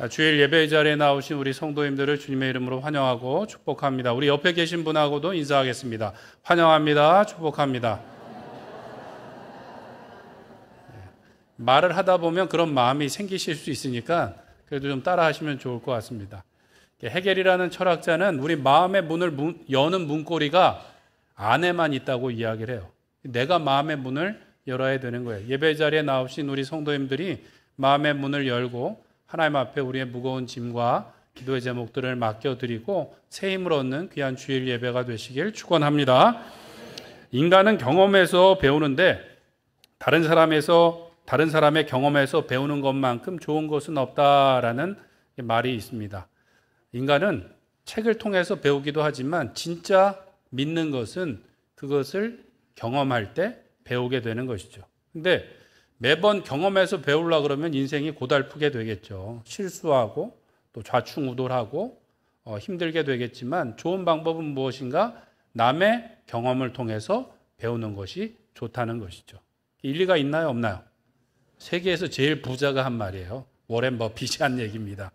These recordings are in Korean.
주일 예배 자리에 나오신 우리 성도님들을 주님의 이름으로 환영하고 축복합니다. 우리 옆에 계신 분하고도 인사하겠습니다. 환영합니다. 축복합니다. 말을 하다 보면 그런 마음이 생기실 수 있으니까 그래도 좀 따라 하시면 좋을 것 같습니다. 헤겔이라는 철학자는 우리 마음의 문을 여는 문고리가 안에만 있다고 이야기를 해요. 내가 마음의 문을 열어야 되는 거예요. 예배 자리에 나오신 우리 성도님들이 마음의 문을 열고 하나님 앞에 우리의 무거운 짐과 기도의 제목들을 맡겨드리고 새 힘을 얻는 귀한 주일 예배가 되시길 축원합니다. 인간은 경험에서 배우는데 다른 사람의 경험에서 배우는 것만큼 좋은 것은 없다라는 말이 있습니다. 인간은 책을 통해서 배우기도 하지만 진짜 믿는 것은 그것을 경험할 때 배우게 되는 것이죠. 근데 매번 경험해서 배우려고 그러면 인생이 고달프게 되겠죠. 실수하고 또 좌충우돌하고 힘들게 되겠지만 좋은 방법은 무엇인가? 남의 경험을 통해서 배우는 것이 좋다는 것이죠. 일리가 있나요? 없나요? 세계에서 제일 부자가 한 말이에요. 워렌 버핏이 한 얘기입니다.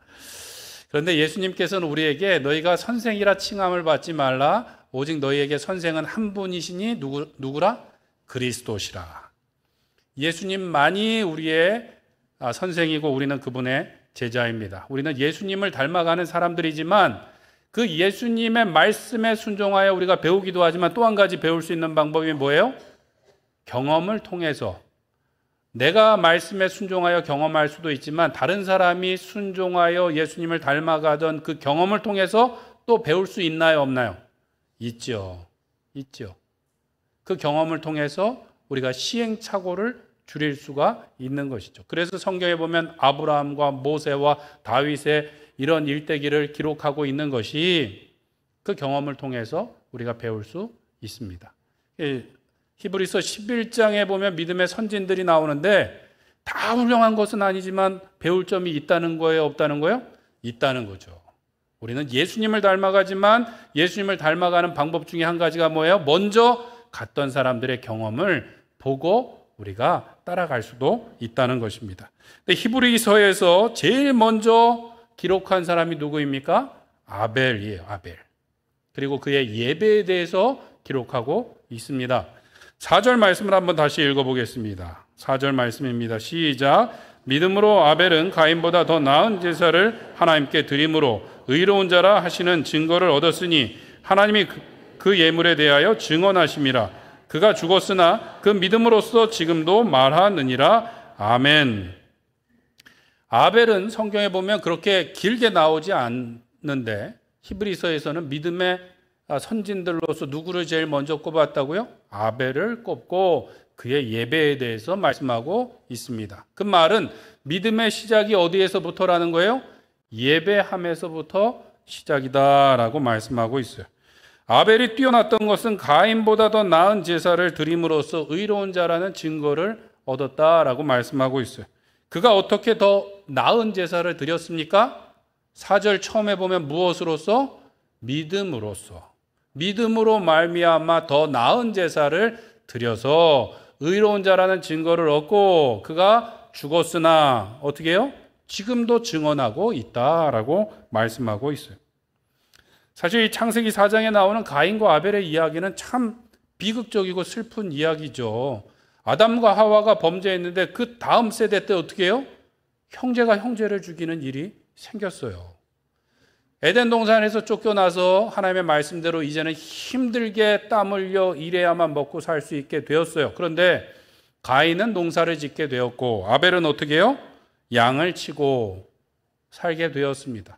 그런데 예수님께서는 우리에게 너희가 선생이라 칭함을 받지 말라. 오직 너희에게 선생은 한 분이시니 누구라? 그리스도시라. 예수님만이 우리의 선생이고 우리는 그분의 제자입니다. 우리는 예수님을 닮아가는 사람들이지만 그 예수님의 말씀에 순종하여 우리가 배우기도 하지만 또 한 가지 배울 수 있는 방법이 뭐예요? 경험을 통해서. 내가 말씀에 순종하여 경험할 수도 있지만 다른 사람이 순종하여 예수님을 닮아가던 그 경험을 통해서 또 배울 수 있나요? 없나요? 있죠. 그 경험을 통해서 우리가 시행착오를 줄일 수가 있는 것이죠. 그래서 성경에 보면 아브라함과 모세와 다윗의 이런 일대기를 기록하고 있는 것이 그 경험을 통해서 우리가 배울 수 있습니다. 히브리서 11장에 보면 믿음의 선진들이 나오는데 다 훌륭한 것은 아니지만 배울 점이 있다는 거예요? 없다는 거예요? 있다는 거죠. 우리는 예수님을 닮아가지만 예수님을 닮아가는 방법 중에 한 가지가 뭐예요? 먼저 갔던 사람들의 경험을 보고 우리가 따라갈 수도 있다는 것입니다. 근데 히브리서에서 제일 먼저 기록한 사람이 누구입니까? 아벨이에요. 아벨. 그리고 그의 예배에 대해서 기록하고 있습니다. 4절 말씀을 한번 다시 읽어보겠습니다. 4절 말씀입니다. 시작. 믿음으로 아벨은 가인보다 더 나은 제사를 하나님께 드림으로 의로운 자라 하시는 증거를 얻었으니 하나님이 그 예물에 대하여 증언하심이라. 그가 죽었으나 그 믿음으로써 지금도 말하느니라. 아멘. 아벨은 성경에 보면 그렇게 길게 나오지 않는데 히브리서에서는 믿음의 선진들로서 누구를 제일 먼저 꼽았다고요? 아벨을 꼽고 그의 예배에 대해서 말씀하고 있습니다. 그 말은 믿음의 시작이 어디에서부터라는 거예요? 예배함에서부터 시작이다라고 말씀하고 있어요. 아벨이 뛰어났던 것은 가인보다 더 나은 제사를 드림으로써 의로운 자라는 증거를 얻었다라고 말씀하고 있어요. 그가 어떻게 더 나은 제사를 드렸습니까? 4절 처음에 보면 무엇으로써? 믿음으로써. 믿음으로 말미암아 더 나은 제사를 드려서 의로운 자라는 증거를 얻고 그가 죽었으나 어떻게 해요? 지금도 증언하고 있다라고 말씀하고 있어요. 사실 이 창세기 4장에 나오는 가인과 아벨의 이야기는 참 비극적이고 슬픈 이야기죠. 아담과 하와가 범죄했는데 그 다음 세대 때 어떻게 해요? 형제가 형제를 죽이는 일이 생겼어요. 에덴 동산에서 쫓겨나서 하나님의 말씀대로 이제는 힘들게 땀 흘려 일해야만 먹고 살 수 있게 되었어요. 그런데 가인은 농사를 짓게 되었고 아벨은 어떻게 해요? 양을 치고 살게 되었습니다.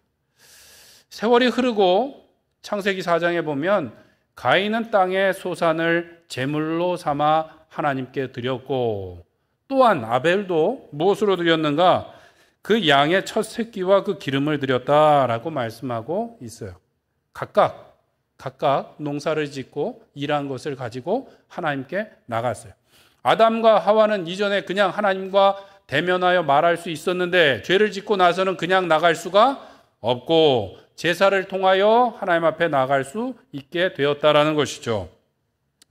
세월이 흐르고 창세기 4장에 보면 가인은 땅의 소산을 제물로 삼아 하나님께 드렸고 또한 아벨도 무엇으로 드렸는가? 그 양의 첫 새끼와 그 기름을 드렸다라고 말씀하고 있어요. 각각 농사를 짓고 일한 것을 가지고 하나님께 나갔어요. 아담과 하와는 이전에 그냥 하나님과 대면하여 말할 수 있었는데 죄를 짓고 나서는 그냥 나갈 수가 없고 제사를 통하여 하나님 앞에 나갈 수 있게 되었다라는 것이죠.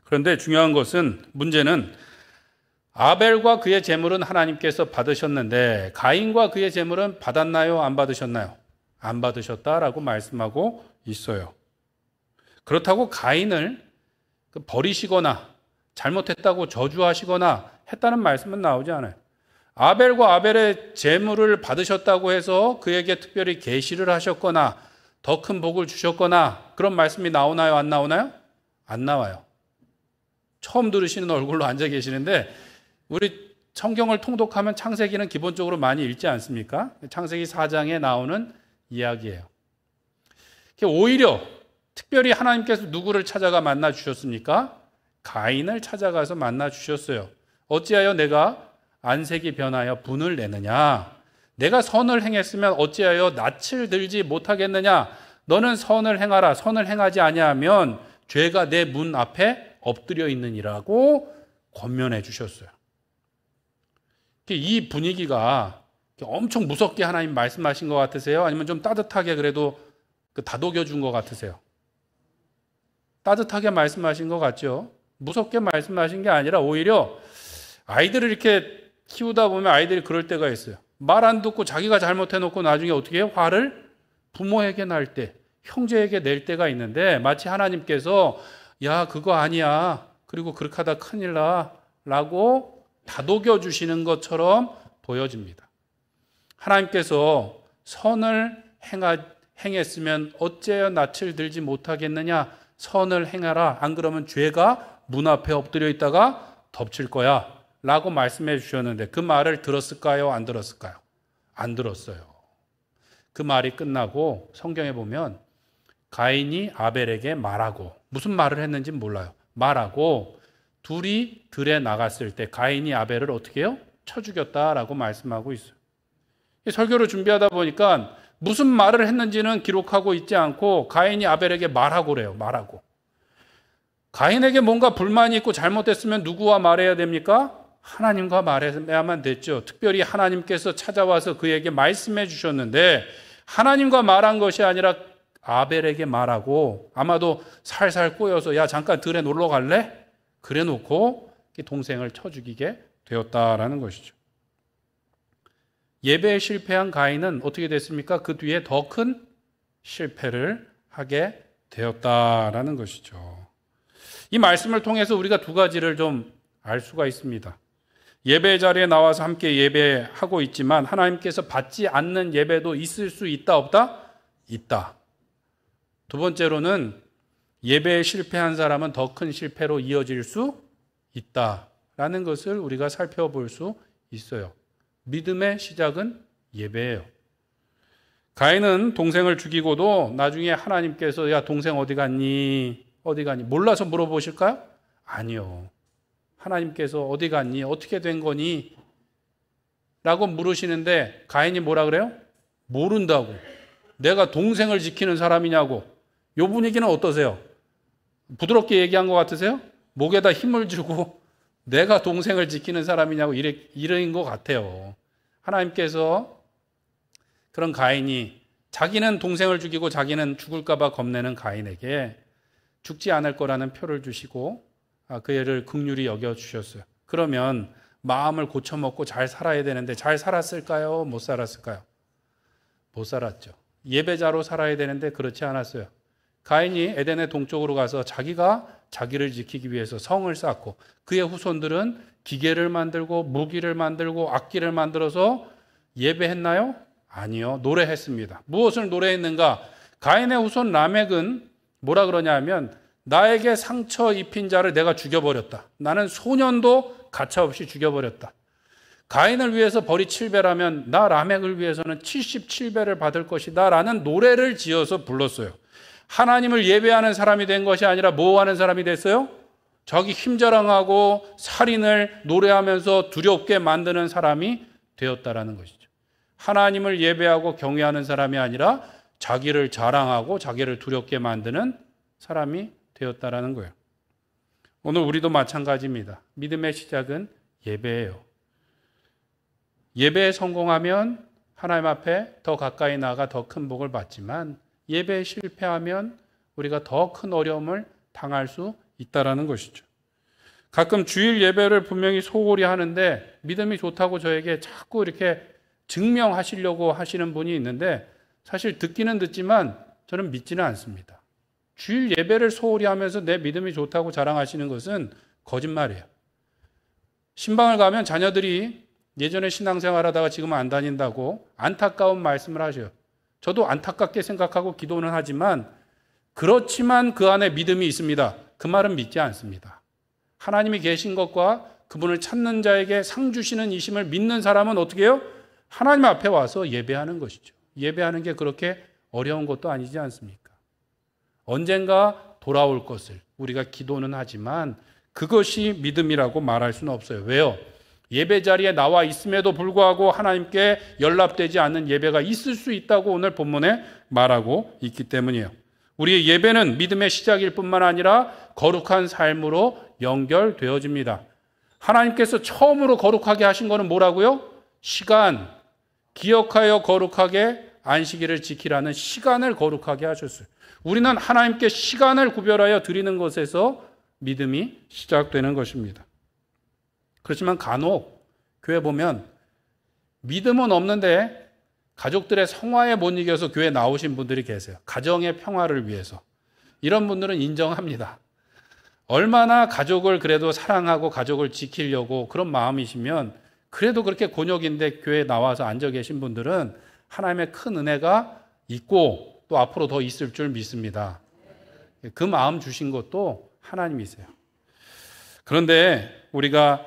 그런데 중요한 것은 문제는 아벨과 그의 제물은 하나님께서 받으셨는데 가인과 그의 제물은 받았나요? 안 받으셨나요? 안 받으셨다라고 말씀하고 있어요. 그렇다고 가인을 버리시거나 잘못했다고 저주하시거나 했다는 말씀은 나오지 않아요. 아벨과 아벨의 제물을 받으셨다고 해서 그에게 특별히 계시를 하셨거나 더 큰 복을 주셨거나 그런 말씀이 나오나요? 안 나오나요? 안 나와요. 처음 들으시는 얼굴로 앉아 계시는데 우리 성경을 통독하면 창세기는 기본적으로 많이 읽지 않습니까? 창세기 4장에 나오는 이야기예요. 오히려 특별히 하나님께서 누구를 찾아가 만나 주셨습니까? 가인을 찾아가서 만나 주셨어요. 어찌하여 내가 안색이 변하여 분을 내느냐? 내가 선을 행했으면 어찌하여 낯을 들지 못하겠느냐? 너는 선을 행하라. 선을 행하지 아니하면 죄가 내 문 앞에 엎드려 있느니라고 권면해 주셨어요. 이 분위기가 엄청 무섭게 하나님 말씀하신 것 같으세요? 아니면 좀 따뜻하게 그래도 다독여 준 것 같으세요? 따뜻하게 말씀하신 것 같죠? 무섭게 말씀하신 게 아니라 오히려 아이들을 이렇게 키우다 보면 아이들이 그럴 때가 있어요. 말 안 듣고 자기가 잘못해놓고 나중에 어떻게 해요? 화를 부모에게 날 때, 형제에게 낼 때가 있는데 마치 하나님께서 야 그거 아니야. 그리고 그렇게 하다 큰일 나 라고 다독여 주시는 것처럼 보여집니다. 하나님께서 선을 행했으면 어째여 낯을 들지 못하겠느냐? 선을 행하라. 안 그러면 죄가 문 앞에 엎드려 있다가 덮칠 거야 라고 말씀해 주셨는데 그 말을 들었을까요? 안 들었을까요? 안 들었어요. 그 말이 끝나고 성경에 보면 가인이 아벨에게 말하고 무슨 말을 했는지 몰라요. 말하고 둘이 들에 나갔을 때 가인이 아벨을 어떻게 해요? 쳐 죽였다라고 말씀하고 있어요. 설교를 준비하다 보니까 무슨 말을 했는지는 기록하고 있지 않고 가인이 아벨에게 말하고 그래요. 말하고. 가인에게 뭔가 불만이 있고 잘못됐으면 누구와 말해야 됩니까? 하나님과 말해야만 됐죠. 특별히 하나님께서 찾아와서 그에게 말씀해 주셨는데 하나님과 말한 것이 아니라 아벨에게 말하고 아마도 살살 꼬여서 야 잠깐 들에 놀러 갈래? 그래 놓고 동생을 쳐 죽이게 되었다라는 것이죠. 예배에 실패한 가인은 어떻게 됐습니까? 그 뒤에 더 큰 실패를 하게 되었다라는 것이죠. 이 말씀을 통해서 우리가 두 가지를 좀 알 수가 있습니다. 예배 자리에 나와서 함께 예배하고 있지만 하나님께서 받지 않는 예배도 있을 수 있다 없다? 있다. 두 번째로는 예배에 실패한 사람은 더 큰 실패로 이어질 수 있다라는 것을 우리가 살펴볼 수 있어요. 믿음의 시작은 예배예요. 가인은 동생을 죽이고도 나중에 하나님께서 야 동생 어디 갔니? 어디 갔니? 몰라서 물어보실까요? 아니요. 하나님께서 어디 갔니? 어떻게 된 거니? 라고 물으시는데 가인이 뭐라 그래요? 모른다고. 내가 동생을 지키는 사람이냐고. 요 분위기는 어떠세요? 부드럽게 얘기한 것 같으세요? 목에다 힘을 주고 내가 동생을 지키는 사람이냐고 이런 것 같아요. 하나님께서 그런 가인이 자기는 동생을 죽이고 자기는 죽을까 봐 겁내는 가인에게 죽지 않을 거라는 표를 주시고 그 애를 긍휼히 여겨주셨어요. 그러면 마음을 고쳐먹고 잘 살아야 되는데 잘 살았을까요? 못 살았을까요? 못 살았죠. 예배자로 살아야 되는데 그렇지 않았어요. 가인이 에덴의 동쪽으로 가서 자기가 자기를 지키기 위해서 성을 쌓고 그의 후손들은 기계를 만들고 무기를 만들고 악기를 만들어서 예배했나요? 아니요. 노래했습니다. 무엇을 노래했는가? 가인의 후손 라멕은 뭐라 그러냐 하면 나에게 상처 입힌 자를 내가 죽여버렸다. 나는 소년도 가차없이 죽여버렸다. 가인을 위해서 벌이 7배라면 나 라멕을 위해서는 77배를 받을 것이다 라는 노래를 지어서 불렀어요. 하나님을 예배하는 사람이 된 것이 아니라 뭐 하는 사람이 됐어요? 자기 힘자랑하고 살인을 노래하면서 두렵게 만드는 사람이 되었다라는 것이죠. 하나님을 예배하고 경외하는 사람이 아니라 자기를 자랑하고 자기를 두렵게 만드는 사람이 되었다라는 거예요. 오늘 우리도 마찬가지입니다. 믿음의 시작은 예배예요. 예배에 성공하면 하나님 앞에 더 가까이 나가 더 큰 복을 받지만 예배에 실패하면 우리가 더 큰 어려움을 당할 수 있다라는 것이죠. 가끔 주일 예배를 분명히 소홀히 하는데 믿음이 좋다고 저에게 자꾸 이렇게 증명하시려고 하시는 분이 있는데 사실 듣기는 듣지만 저는 믿지는 않습니다. 주일 예배를 소홀히 하면서 내 믿음이 좋다고 자랑하시는 것은 거짓말이에요. 신방을 가면 자녀들이 예전에 신앙생활 하다가 지금은 안 다닌다고 안타까운 말씀을 하셔요. 저도 안타깝게 생각하고 기도는 하지만 그렇지만 그 안에 믿음이 있습니다. 그 말은 믿지 않습니다. 하나님이 계신 것과 그분을 찾는 자에게 상 주시는 이심을 믿는 사람은 어떻게 해요? 하나님 앞에 와서 예배하는 것이죠. 예배하는 게 그렇게 어려운 것도 아니지 않습니까? 언젠가 돌아올 것을 우리가 기도는 하지만 그것이 믿음이라고 말할 수는 없어요. 왜요? 예배 자리에 나와 있음에도 불구하고 하나님께 연락되지 않는 예배가 있을 수 있다고 오늘 본문에 말하고 있기 때문이에요. 우리의 예배는 믿음의 시작일 뿐만 아니라 거룩한 삶으로 연결되어집니다. 하나님께서 처음으로 거룩하게 하신 것은 뭐라고요? 시간, 기억하여 거룩하게 안식일을 지키라는 시간을 거룩하게 하셨어요. 우리는 하나님께 시간을 구별하여 드리는 것에서 믿음이 시작되는 것입니다. 그렇지만 간혹 교회 보면 믿음은 없는데 가족들의 성화에 못 이겨서 교회 나오신 분들이 계세요. 가정의 평화를 위해서. 이런 분들은 인정합니다. 얼마나 가족을 그래도 사랑하고 가족을 지키려고 그런 마음이시면 그래도 그렇게 곤욕인데 교회에 나와서 앉아 계신 분들은 하나님의 큰 은혜가 있고 또 앞으로 더 있을 줄 믿습니다. 그 마음 주신 것도 하나님이세요. 그런데 우리가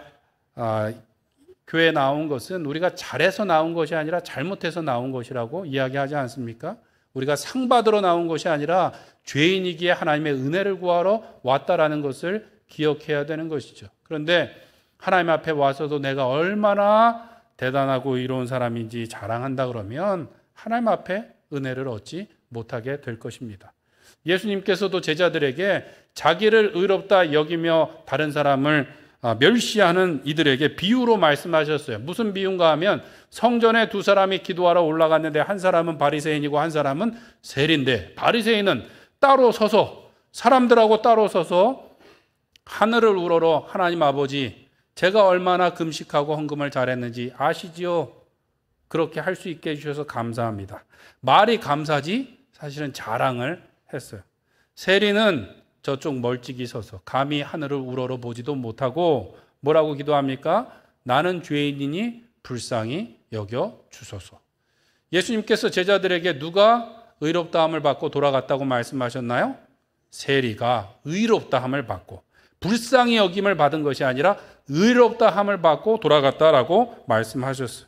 교회에 나온 것은 우리가 잘해서 나온 것이 아니라 잘못해서 나온 것이라고 이야기하지 않습니까? 우리가 상 받으러 나온 것이 아니라 죄인이기에 하나님의 은혜를 구하러 왔다라는 것을 기억해야 되는 것이죠. 그런데 하나님 앞에 와서도 내가 얼마나 대단하고 이로운 사람인지 자랑한다 그러면 하나님 앞에 은혜를 얻지 못하게 될 것입니다. 예수님께서도 제자들에게 자기를 의롭다 여기며 다른 사람을 멸시하는 이들에게 비유로 말씀하셨어요. 무슨 비유인가 하면 성전에 두 사람이 기도하러 올라갔는데 한 사람은 바리새인이고 한 사람은 세리인데 바리새인은 따로 서서 사람들하고 따로 서서 하늘을 우러러 하나님 아버지 제가 얼마나 금식하고 헌금을 잘했는지 아시지요? 그렇게 할 수 있게 해주셔서 감사합니다. 말이 감사지 사실은 자랑을 했어요. 세리는 저쪽 멀찍이 서서 감히 하늘을 우러러 보지도 못하고 뭐라고 기도합니까? 나는 죄인이니 불쌍히 여겨 주소서. 예수님께서 제자들에게 누가 의롭다함을 받고 돌아갔다고 말씀하셨나요? 세리가 의롭다함을 받고 불쌍히 여김을 받은 것이 아니라 의롭다함을 받고 돌아갔다라고 말씀하셨어요.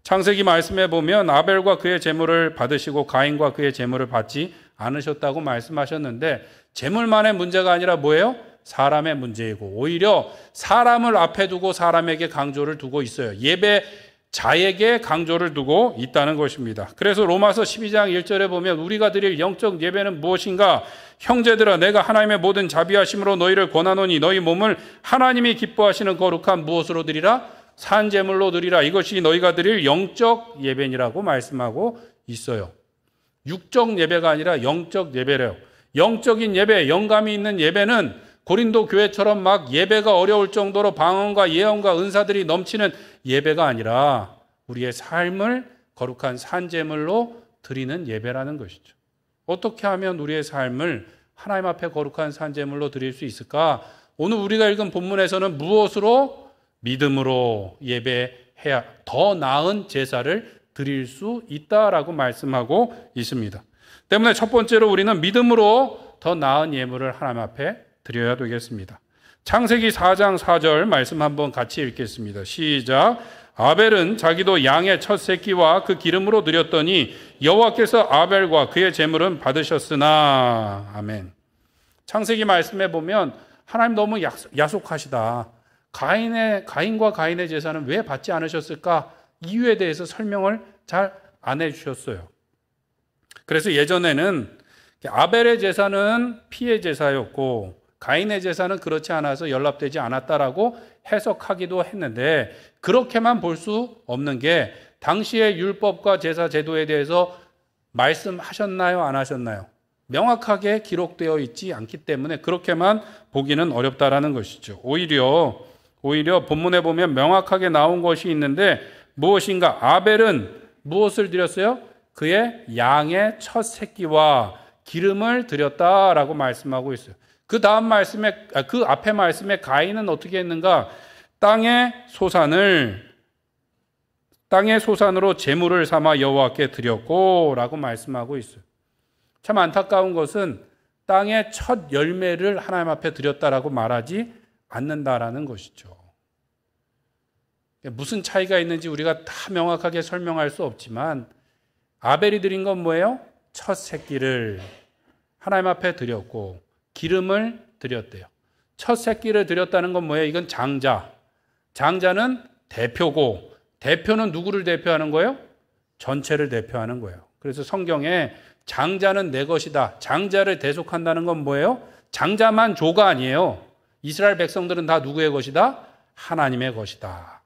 창세기 말씀에 보면 아벨과 그의 제물을 받으시고 가인과 그의 제물을 받지 않으셨다고 말씀하셨는데 제물만의 문제가 아니라 뭐예요? 사람의 문제이고 오히려 사람을 앞에 두고 사람에게 강조를 두고 있어요. 예배자에게 강조를 두고 있다는 것입니다. 그래서 로마서 12장 1절에 보면 우리가 드릴 영적 예배는 무엇인가? 형제들아 내가 하나님의 모든 자비하심으로 너희를 권하노니 너희 몸을 하나님이 기뻐하시는 거룩한 무엇으로 드리라? 산제물로 드리라. 이것이 너희가 드릴 영적 예배니라고 말씀하고 있어요. 육적 예배가 아니라 영적 예배래요. 영적인 예배, 영감이 있는 예배는 고린도 교회처럼 막 예배가 어려울 정도로 방언과 예언과 은사들이 넘치는 예배가 아니라 우리의 삶을 거룩한 산제물로 드리는 예배라는 것이죠. 어떻게 하면 우리의 삶을 하나님 앞에 거룩한 산제물로 드릴 수 있을까? 오늘 우리가 읽은 본문에서는 무엇으로? 믿음으로 예배해야 더 나은 제사를 드릴 수 있다라고 말씀하고 있습니다. 때문에 첫 번째로 우리는 믿음으로 더 나은 예물을 하나님 앞에 드려야 되겠습니다. 창세기 4장 4절 말씀 한번 같이 읽겠습니다. 시작. 아벨은 자기도 양의 첫 새끼와 그 기름으로 드렸더니 여호와께서 아벨과 그의 제물은 받으셨으나. 아멘. 창세기 말씀에 보면 하나님 너무 야속하시다. 가인과 가인의 제사는 왜 받지 않으셨을까? 이유에 대해서 설명을 잘 안 해주셨어요. 그래서 예전에는 아벨의 제사는 피의 제사였고 가인의 제사는 그렇지 않아서 연락되지 않았다라고 해석하기도 했는데 그렇게만 볼 수 없는 게 당시의 율법과 제사 제도에 대해서 말씀하셨나요? 안 하셨나요? 명확하게 기록되어 있지 않기 때문에 그렇게만 보기는 어렵다라는 것이죠. 오히려 본문에 보면 명확하게 나온 것이 있는데 무엇인가? 아벨은 무엇을 드렸어요? 그의 양의 첫 새끼와 기름을 드렸다라고 말씀하고 있어요. 그 앞에 말씀에 가인은 어떻게 했는가? 땅의 소산으로 제물을 삼아 여호와께 드렸고라고 말씀하고 있어요. 참 안타까운 것은 땅의 첫 열매를 하나님 앞에 드렸다라고 말하지 않는다라는 것이죠. 무슨 차이가 있는지 우리가 다 명확하게 설명할 수 없지만 아벨이 드린 건 뭐예요? 첫 새끼를 하나님 앞에 드렸고 기름을 드렸대요. 첫 새끼를 드렸다는 건 뭐예요? 이건 장자. 장자는 대표고 대표는 누구를 대표하는 거예요? 전체를 대표하는 거예요. 그래서 성경에 장자는 내 것이다. 장자를 대속한다는 건 뭐예요? 장자만 조가 아니에요. 이스라엘 백성들은 다 누구의 것이다? 하나님의 것이다.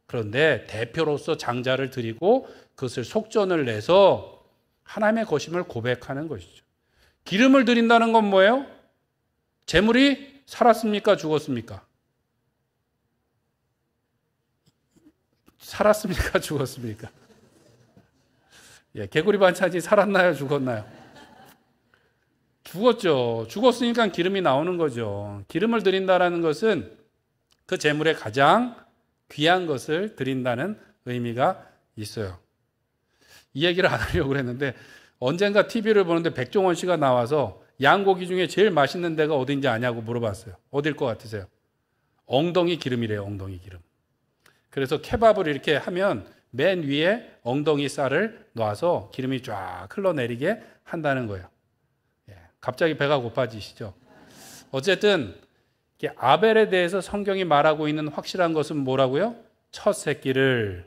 그런데 대표로서 장자를 드리고 그것을 속전을 내서 하나님의 것임을 고백하는 것이죠. 기름을 드린다는 건 뭐예요? 제물이 살았습니까? 죽었습니까? 살았습니까? 죽었습니까? 개구리 반찬이 살았나요? 죽었나요? 죽었죠. 죽었으니까 기름이 나오는 거죠. 기름을 드린다는 것은 그 제물의 가장 귀한 것을 드린다는 의미가 있어요. 이 얘기를 안 하려고 그랬는데 언젠가 TV를 보는데 백종원 씨가 나와서 양고기 중에 제일 맛있는 데가 어딘지 아냐고 물어봤어요. 어딜 것 같으세요? 엉덩이 기름이래요. 엉덩이 기름. 그래서 케밥을 이렇게 하면 맨 위에 엉덩이 쌀을 놔서 기름이 쫙 흘러내리게 한다는 거예요. 갑자기 배가 고파지시죠? 어쨌든 아벨에 대해서 성경이 말하고 있는 확실한 것은 뭐라고요? 첫 새끼를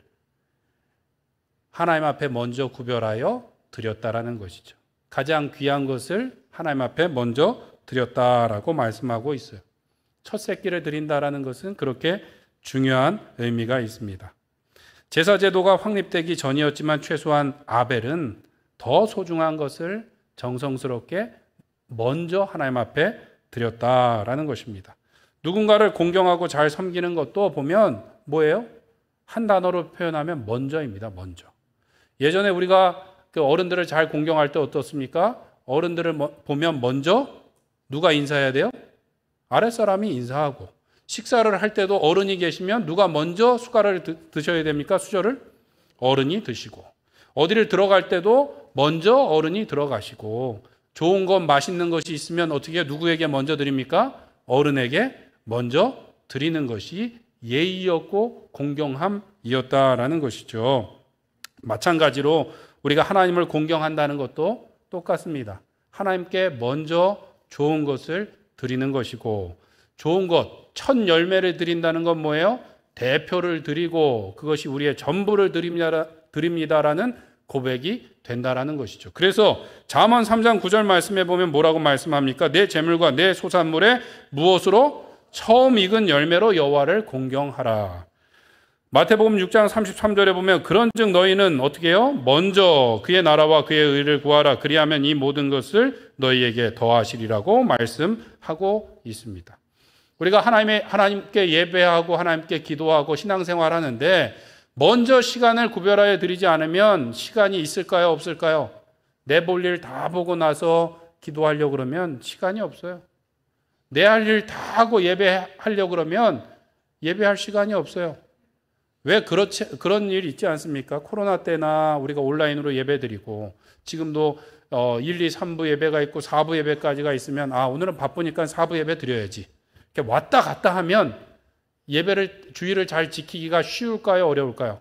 하나님 앞에 먼저 구별하여 드렸다라는 것이죠. 가장 귀한 것을 하나님 앞에 먼저 드렸다라고 말씀하고 있어요. 첫 새끼를 드린다라는 것은 그렇게 중요한 의미가 있습니다. 제사 제도가 확립되기 전이었지만 최소한 아벨은 더 소중한 것을 정성스럽게 먼저 하나님 앞에 드렸다라는 것입니다. 누군가를 공경하고 잘 섬기는 것도 보면 뭐예요? 한 단어로 표현하면 먼저입니다. 먼저. 예전에 우리가 그 어른들을 잘 공경할 때 어떻습니까? 어른들을 보면 먼저 누가 인사해야 돼요? 아랫사람이 인사하고, 식사를 할 때도 어른이 계시면 누가 먼저 숟가락을 드셔야 됩니까? 수저를? 어른이 드시고, 어디를 들어갈 때도 먼저 어른이 들어가시고, 좋은 것 맛있는 것이 있으면 어떻게 누구에게 먼저 드립니까? 어른에게 먼저 드리는 것이 예의였고 공경함이었다라는 것이죠. 마찬가지로 우리가 하나님을 공경한다는 것도 똑같습니다. 하나님께 먼저 좋은 것을 드리는 것이고, 좋은 것, 첫 열매를 드린다는 건 뭐예요? 대표를 드리고 그것이 우리의 전부를 드립니다라는 고백이 된다라는 것이죠. 그래서 잠언 3장 9절 말씀에 보면 뭐라고 말씀합니까? 내 재물과 내 소산물에 무엇으로? 처음 익은 열매로 여호와를 공경하라. 마태복음 6장 33절에 보면 그런즉 너희는 어떻게 해요? 먼저 그의 나라와 그의 의를 구하라. 그리하면 이 모든 것을 너희에게 더하시리라고 말씀하고 있습니다. 우리가 하나님께 예배하고 하나님께 기도하고 신앙생활하는데 먼저 시간을 구별하여 드리지 않으면 시간이 있을까요? 없을까요? 내 볼 일 다 보고 나서 기도하려고 그러면 시간이 없어요. 내 할 일 다 하고 예배하려고 그러면 예배할 시간이 없어요. 왜 그런 일 있지 않습니까? 코로나 때나 우리가 온라인으로 예배드리고 지금도 1, 2, 3부 예배가 있고 4부 예배까지가 있으면 오늘은 바쁘니까 4부 예배 드려야지. 이렇게 왔다 갔다 하면 주의를 잘 지키기가 쉬울까요? 어려울까요?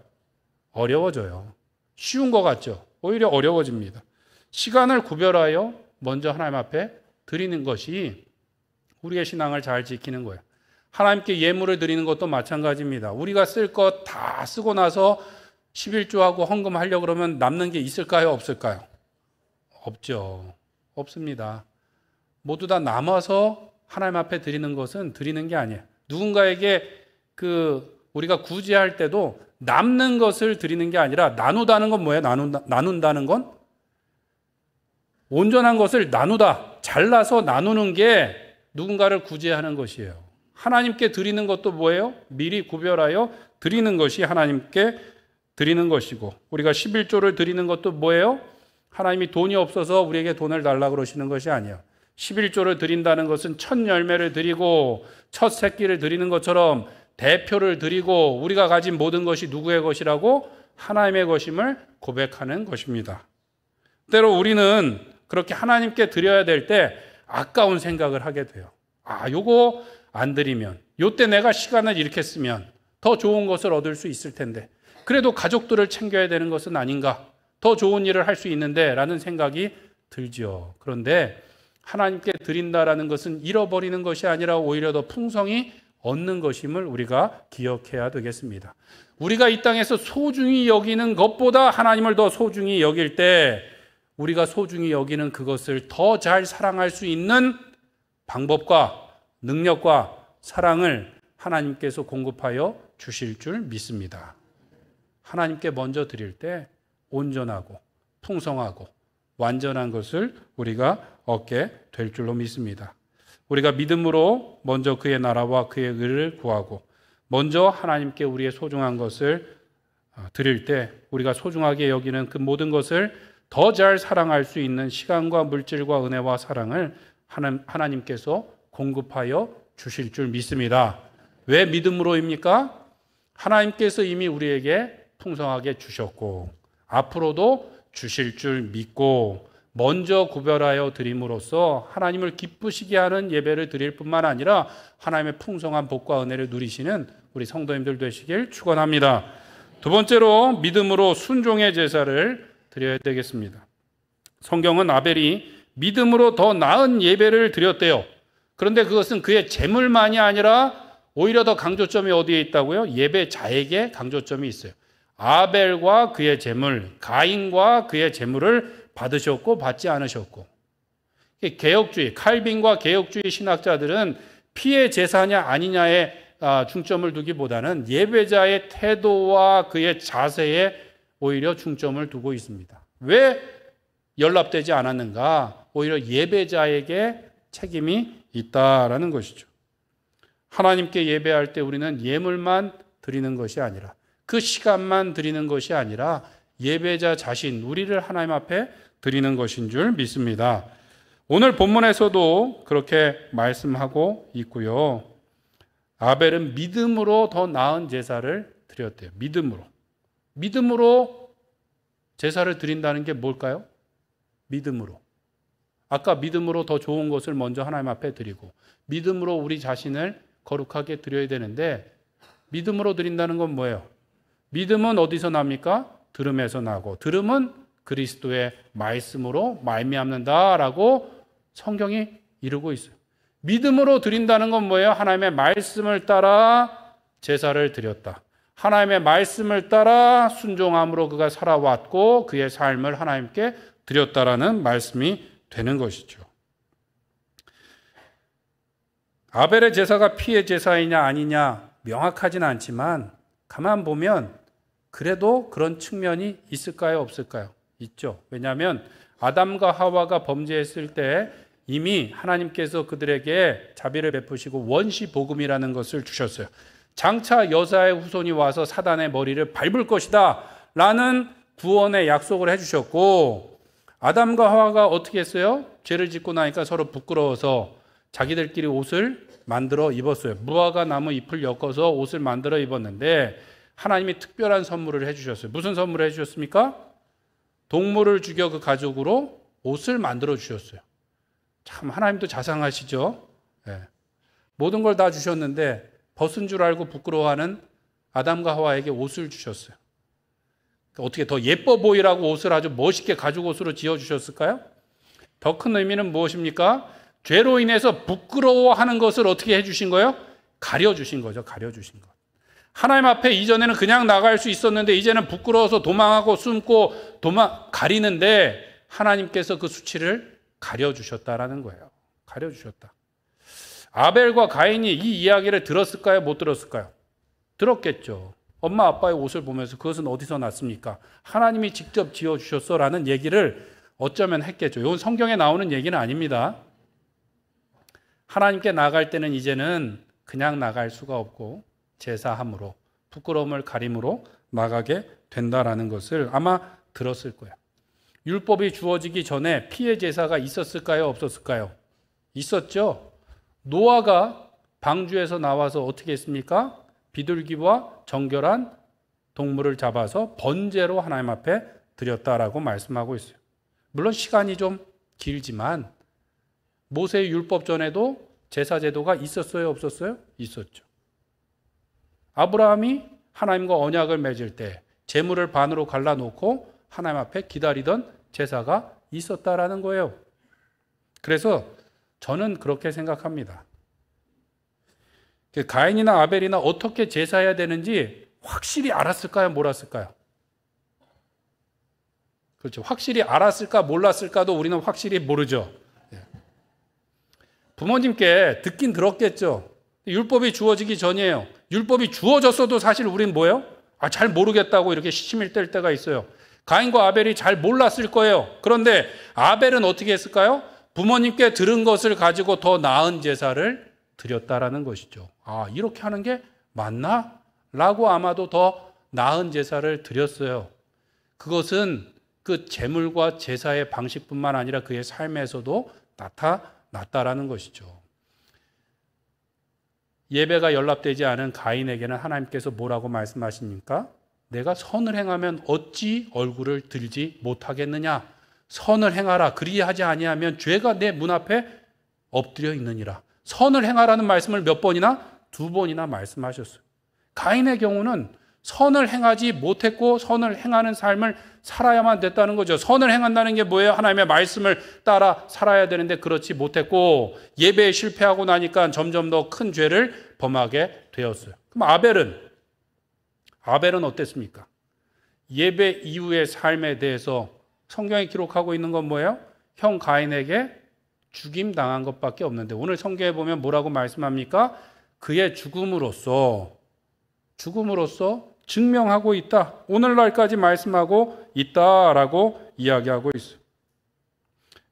어려워져요. 쉬운 것 같죠? 오히려 어려워집니다. 시간을 구별하여 먼저 하나님 앞에 드리는 것이 우리의 신앙을 잘 지키는 거예요. 하나님께 예물을 드리는 것도 마찬가지입니다. 우리가 쓸 것 다 쓰고 나서 11조하고 헌금하려고 그러면 남는 게 있을까요? 없을까요? 없죠. 없습니다. 모두 다 남아서 하나님 앞에 드리는 것은 드리는 게 아니에요. 누군가에게 우리가 구제할 때도 남는 것을 드리는 게 아니라 나누다는 건 뭐예요? 나눈다는 건 온전한 것을 나누다, 잘라서 나누는 게 누군가를 구제하는 것이에요. 하나님께 드리는 것도 뭐예요? 미리 구별하여 드리는 것이 하나님께 드리는 것이고, 우리가 11조를 드리는 것도 뭐예요? 하나님이 돈이 없어서 우리에게 돈을 달라 그러시는 것이 아니에요. 11조를 드린다는 것은 첫 열매를 드리고 첫 새끼를 드리는 것처럼 대표를 드리고 우리가 가진 모든 것이 누구의 것이라고? 하나님의 것임을 고백하는 것입니다. 때로 우리는 그렇게 하나님께 드려야 될 때 아까운 생각을 하게 돼요. 요거 안 드리면, 요때 내가 시간을 이렇게 쓰면 더 좋은 것을 얻을 수 있을 텐데, 그래도 가족들을 챙겨야 되는 것은 아닌가? 더 좋은 일을 할 수 있는데 라는 생각이 들죠. 그런데 하나님께 드린다라는 것은 잃어버리는 것이 아니라 오히려 더 풍성히 얻는 것임을 우리가 기억해야 되겠습니다. 우리가 이 땅에서 소중히 여기는 것보다 하나님을 더 소중히 여길 때 우리가 소중히 여기는 그것을 더 잘 사랑할 수 있는 방법과 능력과 사랑을 하나님께서 공급하여 주실 줄 믿습니다. 하나님께 먼저 드릴 때 온전하고 풍성하고 완전한 것을 우리가 얻게 될 줄로 믿습니다. 우리가 믿음으로 먼저 그의 나라와 그의 의를 구하고 먼저 하나님께 우리의 소중한 것을 드릴 때 우리가 소중하게 여기는 그 모든 것을 더 잘 사랑할 수 있는 시간과 물질과 은혜와 사랑을 하나님께서 공급하여 주실 줄 믿습니다. 왜 믿음으로입니까? 하나님께서 이미 우리에게 풍성하게 주셨고 앞으로도 주실 줄 믿고 먼저 구별하여 드림으로써 하나님을 기쁘시게 하는 예배를 드릴 뿐만 아니라 하나님의 풍성한 복과 은혜를 누리시는 우리 성도님들 되시길 축원합니다. 두 번째로 믿음으로 순종의 제사를 드려야 되겠습니다. 성경은 아벨이 믿음으로 더 나은 예배를 드렸대요. 그런데 그것은 그의 제물만이 아니라 오히려 더 강조점이 어디에 있다고요? 예배자에게 강조점이 있어요. 아벨과 그의 제물, 가인과 그의 제물을 받으셨고 받지 않으셨고, 개혁주의, 칼빈과 개혁주의 신학자들은 피의 제사냐 아니냐에 중점을 두기보다는 예배자의 태도와 그의 자세에 오히려 중점을 두고 있습니다. 왜 연락되지 않았는가? 오히려 예배자에게 책임이 있다라는 것이죠. 하나님께 예배할 때 우리는 예물만 드리는 것이 아니라 그 시간만 드리는 것이 아니라 예배자 자신, 우리를 하나님 앞에 드리는 것인 줄 믿습니다. 오늘 본문에서도 그렇게 말씀하고 있고요. 아벨은 믿음으로 더 나은 제사를 드렸대요. 믿음으로 제사를 드린다는 게 뭘까요? 믿음으로. 아까 믿음으로 더 좋은 것을 먼저 하나님 앞에 드리고 믿음으로 우리 자신을 거룩하게 드려야 되는데 믿음으로 드린다는 건 뭐예요? 믿음은 어디서 납니까? 들음에서 나고 들음은 그리스도의 말씀으로 말미암는다라고 성경이 이루고 있어요. 믿음으로 드린다는 건 뭐예요? 하나님의 말씀을 따라 제사를 드렸다. 하나님의 말씀을 따라 순종함으로 그가 살아왔고 그의 삶을 하나님께 드렸다라는 말씀이 되는 것이죠. 아벨의 제사가 피의 제사이냐 아니냐 명확하지는 않지만 가만 보면 그래도 그런 측면이 있을까요? 없을까요? 있죠. 왜냐하면 아담과 하와가 범죄했을 때 이미 하나님께서 그들에게 자비를 베푸시고 원시복음이라는 것을 주셨어요. 장차 여자의 후손이 와서 사단의 머리를 밟을 것이다 라는 구원의 약속을 해주셨고, 아담과 하와가 어떻게 했어요? 죄를 짓고 나니까 서로 부끄러워서 자기들끼리 옷을 만들어 입었어요. 무화과 나무 잎을 엮어서 옷을 만들어 입었는데 하나님이 특별한 선물을 해주셨어요. 무슨 선물을 해주셨습니까? 동물을 죽여 그 가죽으로 옷을 만들어 주셨어요. 참 하나님도 자상하시죠. 네. 모든 걸 다 주셨는데 벗은 줄 알고 부끄러워하는 아담과 하와에게 옷을 주셨어요. 어떻게 더 예뻐 보이라고 옷을 아주 멋있게 가죽 옷으로 지어주셨을까요? 더 큰 의미는 무엇입니까? 죄로 인해서 부끄러워하는 것을 어떻게 해주신 거예요? 가려주신 거죠. 가려주신 것. 하나님 앞에 이전에는 그냥 나갈 수 있었는데 이제는 부끄러워서 도망하고 숨고 가리는데 하나님께서 그 수치를 가려주셨다라는 거예요. 가려주셨다. 아벨과 가인이 이 이야기를 들었을까요? 못 들었을까요? 들었겠죠. 엄마 아빠의 옷을 보면서 그것은 어디서 났습니까? 하나님이 직접 지어주셨어라는 얘기를 어쩌면 했겠죠. 이건 성경에 나오는 얘기는 아닙니다. 하나님께 나갈 때는 이제는 그냥 나갈 수가 없고 제사함으로 부끄러움을 가림으로 나가게 된다라는 것을 아마 들었을 거예요. 율법이 주어지기 전에 피의 제사가 있었을까요? 없었을까요? 있었죠. 노아가 방주에서 나와서 어떻게 했습니까? 비둘기와 정결한 동물을 잡아서 번제로 하나님 앞에 드렸다라고 말씀하고 있어요. 물론 시간이 좀 길지만 모세의 율법 전에도 제사 제도가 있었어요? 없었어요? 있었죠. 아브라함이 하나님과 언약을 맺을 때 재물을 반으로 갈라놓고 하나님 앞에 기다리던 제사가 있었다라는 거예요. 그래서 저는 그렇게 생각합니다. 가인이나 아벨이나 어떻게 제사해야 되는지 확실히 알았을까요? 몰랐을까요? 그렇죠. 확실히 알았을까 몰랐을까도 우리는 확실히 모르죠. 부모님께 듣긴 들었겠죠. 율법이 주어지기 전이에요. 율법이 주어졌어도 사실 우린 뭐예요? 잘 모르겠다고 이렇게 시치밀 뗄 때가 있어요. 가인과 아벨이 잘 몰랐을 거예요. 그런데 아벨은 어떻게 했을까요? 부모님께 들은 것을 가지고 더 나은 제사를 드렸다라는 것이죠. 이렇게 하는 게 맞나? 라고 아마도 더 나은 제사를 드렸어요. 그것은 그 제물과 제사의 방식뿐만 아니라 그의 삶에서도 나타났다라는 것이죠. 예배가 연락되지 않은 가인에게는 하나님께서 뭐라고 말씀하십니까? 내가 선을 행하면 어찌 얼굴을 들지 못하겠느냐? 선을 행하라. 그리하지 아니하면 죄가 내 문 앞에 엎드려 있느니라. 선을 행하라는 말씀을 몇 번이나? 2번이나 말씀하셨어요. 가인의 경우는 선을 행하지 못했고 선을 행하는 삶을 살아야만 됐다는 거죠. 선을 행한다는 게 뭐예요? 하나님의 말씀을 따라 살아야 되는데 그렇지 못했고 예배에 실패하고 나니까 점점 더 큰 죄를 범하게 되었어요. 그럼 아벨은 어땠습니까? 예배 이후의 삶에 대해서 성경이 기록하고 있는 건 뭐예요? 형 가인에게 죽임당한 것밖에 없는데 오늘 성경에 보면 뭐라고 말씀합니까? 그의 죽음으로써 증명하고 있다. 오늘날까지 말씀하고 있다라고 이야기하고 있어요.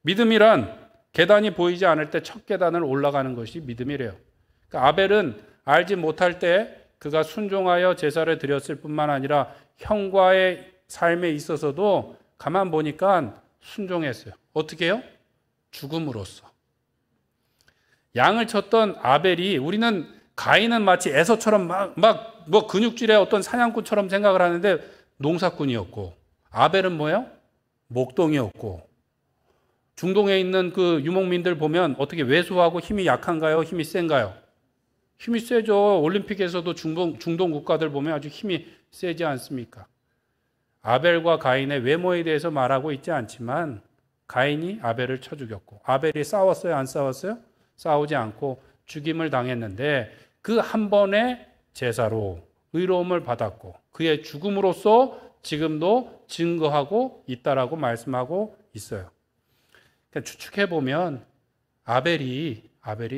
믿음이란 계단이 보이지 않을 때 첫 계단을 올라가는 것이 믿음이래요. 그러니까 아벨은 알지 못할 때 그가 순종하여 제사를 드렸을 뿐만 아니라 형과의 삶에 있어서도 가만 보니까 순종했어요. 어떻게 해요? 죽음으로써. 양을 쳤던 아벨이 우리는 가인은 마치 에서처럼 뭐 근육질의 어떤 사냥꾼처럼 생각을 하는데 농사꾼이었고 아벨은 뭐예요? 목동이었고 중동에 있는 그 유목민들 보면 어떻게 왜소하고 힘이 약한가요? 힘이 센가요? 힘이 세죠. 올림픽에서도 중동 국가들 보면 아주 힘이 세지 않습니까? 아벨과 가인의 외모에 대해서 말하고 있지 않지만 가인이 아벨을 쳐 죽였고 아벨이 싸웠어요? 안 싸웠어요? 싸우지 않고 죽임을 당했는데 그 한 번의 제사로 의로움을 받았고 그의 죽음으로써 지금도 증거하고 있다라고 말씀하고 있어요. 그러니까 추측해보면 아벨이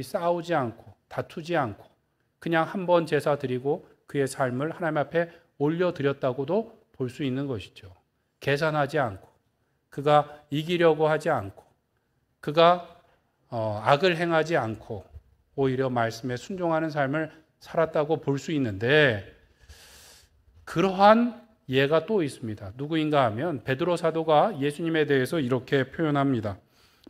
싸우지 않고 다투지 않고 그냥 한 번 제사 드리고 그의 삶을 하나님 앞에 올려드렸다고도 볼 수 있는 것이죠. 계산하지 않고 그가 이기려고 하지 않고 그가 악을 행하지 않고 오히려 말씀에 순종하는 삶을 살았다고 볼 수 있는데 그러한 예가 또 있습니다. 누구인가 하면 베드로 사도가 예수님에 대해서 이렇게 표현합니다.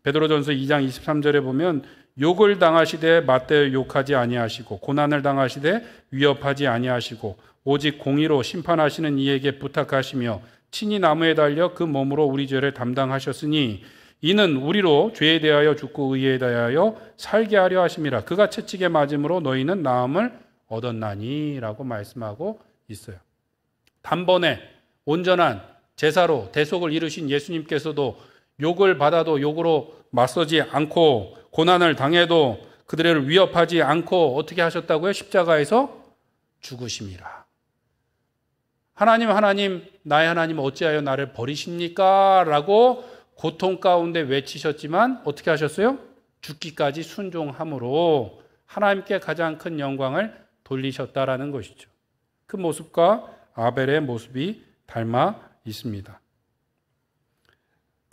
베드로전서 2장 23절에 보면 욕을 당하시되 맞대어 욕하지 아니하시고 고난을 당하시되 위협하지 아니하시고 오직 공의로 심판하시는 이에게 부탁하시며 친히 나무에 달려 그 몸으로 우리 죄를 담당하셨으니 이는 우리로 죄에 대하여 죽고 의에 대하여 살게 하려 하심이라. 그가 채찍에 맞음으로 너희는 나음을 얻었나니 라고 말씀하고 있어요. 단번에 온전한 제사로 대속을 이루신 예수님께서도 욕을 받아도 욕으로 맞서지 않고 고난을 당해도 그들을 위협하지 않고 어떻게 하셨다고요? 십자가에서 죽으심이라. 하나님 나의 하나님 어찌하여 나를 버리십니까? 라고 고통 가운데 외치셨지만 어떻게 하셨어요? 죽기까지 순종함으로 하나님께 가장 큰 영광을 돌리셨다라는 것이죠. 그 모습과 아벨의 모습이 닮아 있습니다.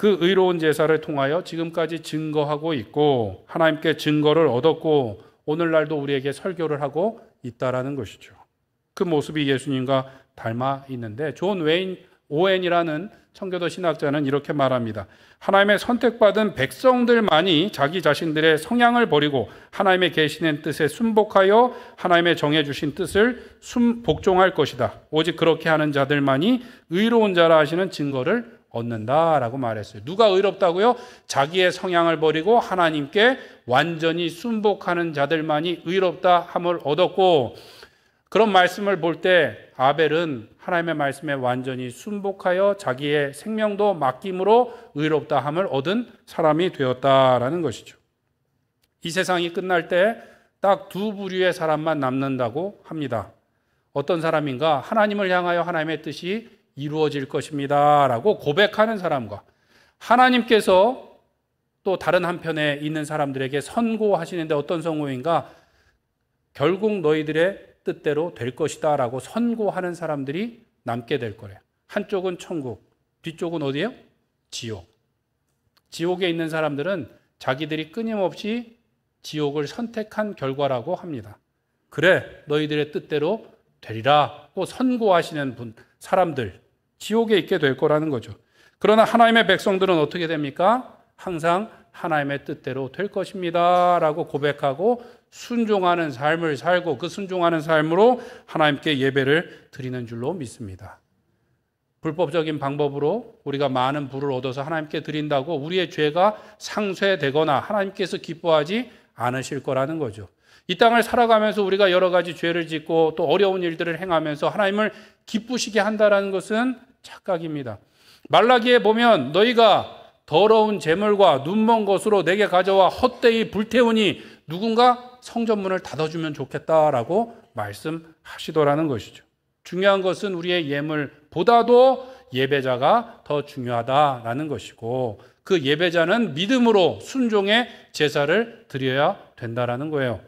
그 의로운 제사를 통하여 지금까지 증거하고 있고 하나님께 증거를 얻었고 오늘날도 우리에게 설교를 하고 있다라는 것이죠. 그 모습이 예수님과 닮아 있는데 존 오웬이라는 청교도 신학자는 이렇게 말합니다. 하나님의 선택받은 백성들만이 자기 자신들의 성향을 버리고 하나님의 계시된 뜻에 순복하여 하나님의 정해주신 뜻을 복종할 것이다. 오직 그렇게 하는 자들만이 의로운 자라 하시는 증거를 얻는다라고 말했어요. 누가 의롭다고요? 자기의 성향을 버리고 하나님께 완전히 순복하는 자들만이 의롭다 함을 얻었고, 그런 말씀을 볼 때 아벨은 하나님의 말씀에 완전히 순복하여 자기의 생명도 맡김으로 의롭다 함을 얻은 사람이 되었다라는 것이죠. 이 세상이 끝날 때 딱 두 부류의 사람만 남는다고 합니다. 어떤 사람인가? 하나님을 향하여 하나님의 뜻이 이루어질 것입니다 라고 고백하는 사람과, 하나님께서 또 다른 한편에 있는 사람들에게 선고하시는데 어떤 선고인가? 결국 너희들의 뜻대로 될 것이다 라고 선고하는 사람들이 남게 될 거래요. 한쪽은 천국, 뒤쪽은 어디예요? 지옥. 지옥에 있는 사람들은 자기들이 끊임없이 지옥을 선택한 결과라고 합니다. 그래, 너희들의 뜻대로 되리라고 선고하시는 사람들, 지옥에 있게 될 거라는 거죠. 그러나 하나님의 백성들은 어떻게 됩니까? 항상 하나님의 뜻대로 될 것입니다 라고 고백하고 순종하는 삶을 살고 그 순종하는 삶으로 하나님께 예배를 드리는 줄로 믿습니다. 불법적인 방법으로 우리가 많은 부를 얻어서 하나님께 드린다고 우리의 죄가 상쇄되거나 하나님께서 기뻐하지 않으실 거라는 거죠. 이 땅을 살아가면서 우리가 여러 가지 죄를 짓고 또 어려운 일들을 행하면서 하나님을 기쁘시게 한다는 것은 착각입니다. 말라기에 보면 너희가 더러운 재물과 눈먼 것으로 내게 가져와 헛되이 불태우니 누군가 성전문을 닫아주면 좋겠다라고 말씀하시더라는 것이죠. 중요한 것은 우리의 예물보다도 예배자가 더 중요하다라는 것이고, 그 예배자는 믿음으로 순종의 제사를 드려야 된다라는 거예요.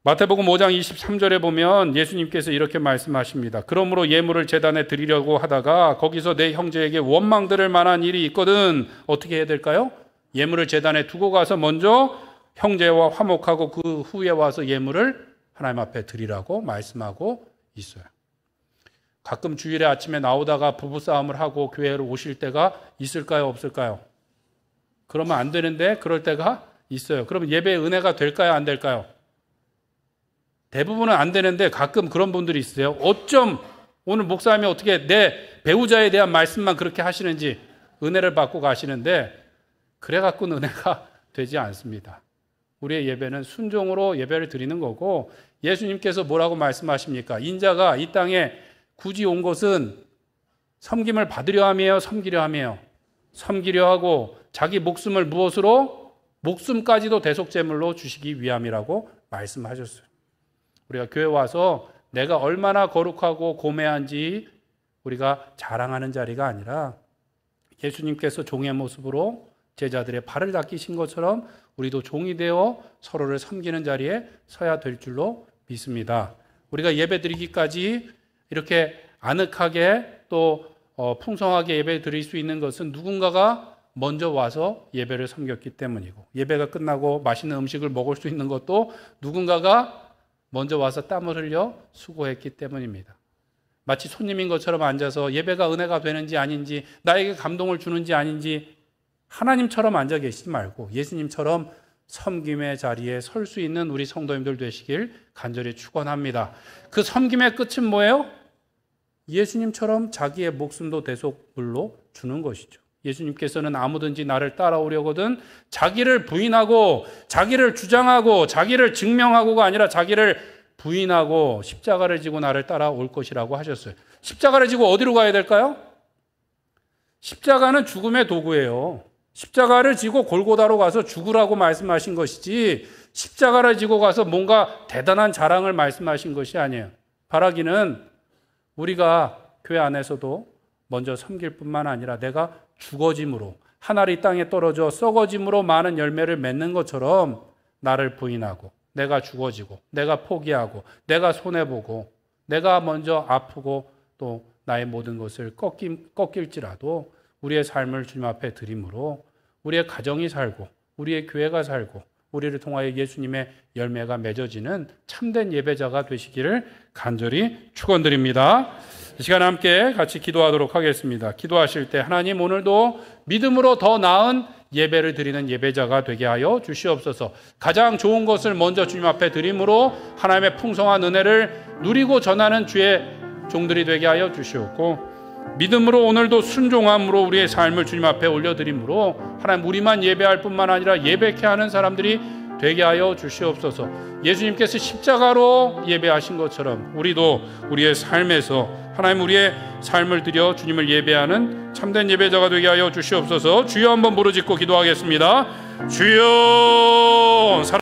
마태복음 5장 23절에 보면 예수님께서 이렇게 말씀하십니다. 그러므로 예물을 제단에 드리려고 하다가 거기서 내 형제에게 원망 들을 만한 일이 있거든 어떻게 해야 될까요? 예물을 제단에 두고 가서 먼저 형제와 화목하고 그 후에 와서 예물을 하나님 앞에 드리라고 말씀하고 있어요. 가끔 주일에 아침에 나오다가 부부싸움을 하고 교회로 오실 때가 있을까요? 없을까요? 그러면 안 되는데 그럴 때가 있어요. 그러면 예배의 은혜가 될까요? 안 될까요? 대부분은 안 되는데 가끔 그런 분들이 있어요. 어쩜 오늘 목사님이 어떻게 내 배우자에 대한 말씀만 그렇게 하시는지 은혜를 받고 가시는데 그래 갖고는 은혜가 되지 않습니다. 우리의 예배는 순종으로 예배를 드리는 거고, 예수님께서 뭐라고 말씀하십니까? 인자가 이 땅에 굳이 온 것은 섬김을 받으려 함이에요? 섬기려 함이에요? 섬기려 하고 자기 목숨을 무엇으로? 목숨까지도 대속제물로 주시기 위함이라고 말씀하셨어요. 우리가 교회 와서 내가 얼마나 거룩하고 고매한지 우리가 자랑하는 자리가 아니라 예수님께서 종의 모습으로 제자들의 발을 닦이신 것처럼 우리도 종이 되어 서로를 섬기는 자리에 서야 될 줄로 믿습니다. 우리가 예배 드리기까지 이렇게 아늑하게 또 풍성하게 예배 드릴 수 있는 것은 누군가가 먼저 와서 예배를 섬겼기 때문이고, 예배가 끝나고 맛있는 음식을 먹을 수 있는 것도 누군가가 먼저 와서 땀을 흘려 수고했기 때문입니다. 마치 손님인 것처럼 앉아서 예배가 은혜가 되는지 아닌지, 나에게 감동을 주는지 아닌지 하나님처럼 앉아 계시지 말고 예수님처럼 섬김의 자리에 설 수 있는 우리 성도님들 되시길 간절히 축원합니다. 그 섬김의 끝은 뭐예요? 예수님처럼 자기의 목숨도 대속물로 주는 것이죠. 예수님께서는 아무든지 나를 따라오려거든 자기를 부인하고 자기를 주장하고 자기를 증명하고가 아니라 자기를 부인하고 십자가를 지고 나를 따라올 것이라고 하셨어요. 십자가를 지고 어디로 가야 될까요? 십자가는 죽음의 도구예요. 십자가를 지고 골고다로 가서 죽으라고 말씀하신 것이지 십자가를 지고 가서 뭔가 대단한 자랑을 말씀하신 것이 아니에요. 바라기는 우리가 교회 안에서도 먼저 섬길 뿐만 아니라 내가 죽어짐으로, 한 알이 땅에 떨어져 썩어짐으로 많은 열매를 맺는 것처럼 나를 부인하고 내가 죽어지고 내가 포기하고 내가 손해보고 내가 먼저 아프고 또 나의 모든 것을 꺾일지라도 우리의 삶을 주님 앞에 드림으로 우리의 가정이 살고 우리의 교회가 살고 우리를 통하여 예수님의 열매가 맺어지는 참된 예배자가 되시기를 간절히 축원드립니다. 이 시간 함께 같이 기도하도록 하겠습니다. 기도하실 때 하나님 오늘도 믿음으로 더 나은 예배를 드리는 예배자가 되게 하여 주시옵소서. 가장 좋은 것을 먼저 주님 앞에 드림으로 하나님의 풍성한 은혜를 누리고 전하는 주의 종들이 되게 하여 주시옵고, 믿음으로 오늘도 순종함으로 우리의 삶을 주님 앞에 올려드림으로 하나님 우리만 예배할 뿐만 아니라 예배케 하는 사람들이 되게 하여 주시옵소서. 예수님께서 십자가로 예배하신 것처럼 우리도 우리의 삶에서 하나님 우리의 삶을 드려 주님을 예배하는 참된 예배자가 되게 하여 주시옵소서. 주여 한번 부르짖고 기도하겠습니다. 주여.